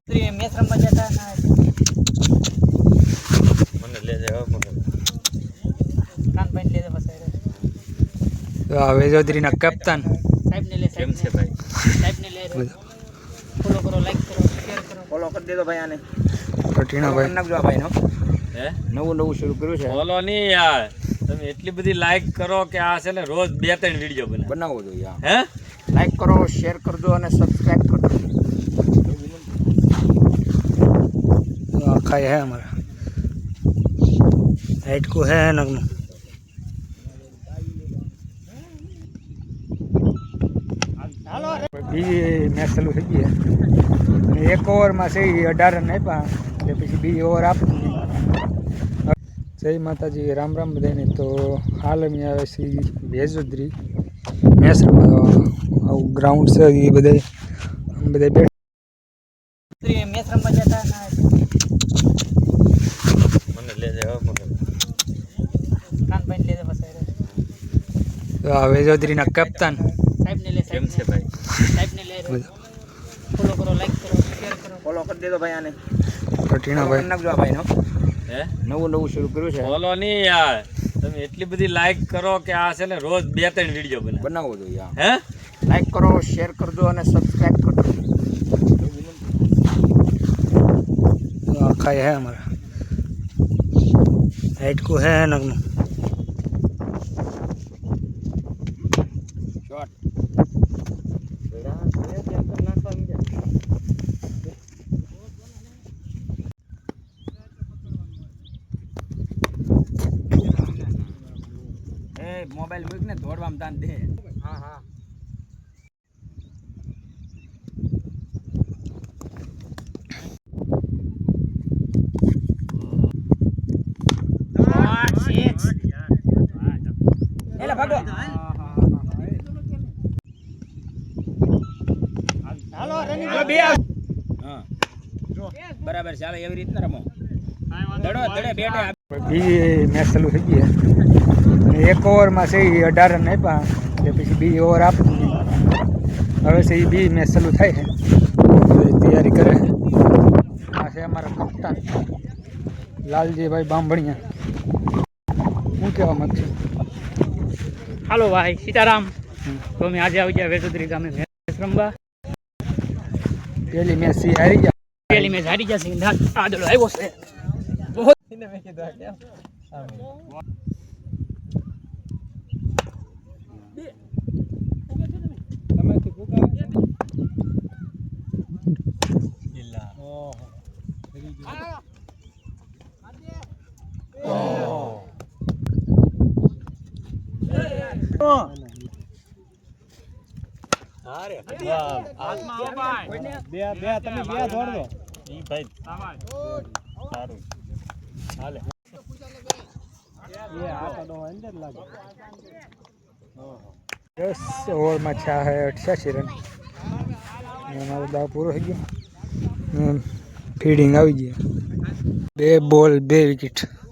match રમવા જતા મને લે જાવ કાનભાઈ લે જાવ પછી હવે ચૌધરીના કેપ્ટન સાહેબ ને લે કેમ છે ભાઈ સાહેબ ને લે ફોલો કરો લાઈક કરો શેર કરો ફોલો કરી દેજો ભાઈ આને કટીના ભાઈ નાખજો આ ભાઈ નો હે નવું શરૂ કર્યું છે ફોલો નહીં યાર તમે એટલી બધી લાઈક કરો કે આ છે ને રોજ 2-3 વિડિયો બનાવો જોઈએ હે લાઈક કરો શેર કરજો અને સબસ્ક્રાઇબ કરજો आखा है हमारा हाइट को है नगनो बी मैच चालू થઈ ગઈ છે એક ઓવરમાં છે 18 રન આપ્યા એટલે પછી બી ઓવર આપી જય માતાજી રામ રામ બધાને તો હાલ અમે આવે છે વેજોદરી મેચ રમવા ગ્રાઉન્ડ છે એ બધા મેચ રમવા જતા મને લે જાવ કાનભાઈ લે જાવ પછી હવે ચૌધરીના કેપ્ટન સાહેબ ને લે કેમ છે ભાઈ સાહેબ ને લે ફોલો કરો લાઈક કરો શેર કરો ફોલો કરી દેજો ભાઈ આને કટીના ભાઈ નાખજો આ ભાઈ નો હે નવું શરૂ કર્યું છે ફોલો નહીં યાર તમે એટલી બધી લાઈક કરો કે આ છે ને રોજ 2-3 વિડિયો બનાવો જોઈએ હે લાઈક કરો શેર કરજો અને સબસ્ક્રાઇબ કરજો आखा है हमारा हाइट को है नगनो शॉट मोबाइल मूक ने दौड़वा में दान दे हाँ हाँ भागो हालो रनिंग बे हां बराबर ચાલે એવી રીત ના રમો દડે બેટે બી મેચ ચાલુ થઈ ગઈ છે એક ઓવરમાં છે 18 રન આપ્યા એટલે પછી બી ઓવર આપી હવે છે એ બી મેચ ચાલુ થાય છે તૈયારી કરે આ છે અમારા કપ્તાન લાલજીભાઈ બાંભણિયા શું કહેવા માંગશે હાલો ભાઈ સીતારામ તો અમે આજે આવી ગયા વેજોદરી ગામે મેચ રમવા પહેલી મેચ હારી ગયા સિંધા આદળો આવ્યો છે બહુ એને મેં કીધું કે તમે થી ભૂકા ઇલ્લા અરે વાહ હાથમાં આવો ભાઈ બે તમે બે દોડ દો ઈ ભાઈ સારું હાલે ये आता तो अंदर लगे 10 ઓવરમાં છે 88 રન અમારો દાવ પૂરો થઈ ગયો ફીડિંગ આવી ગઈ 2 બોલ 2 વિકેટ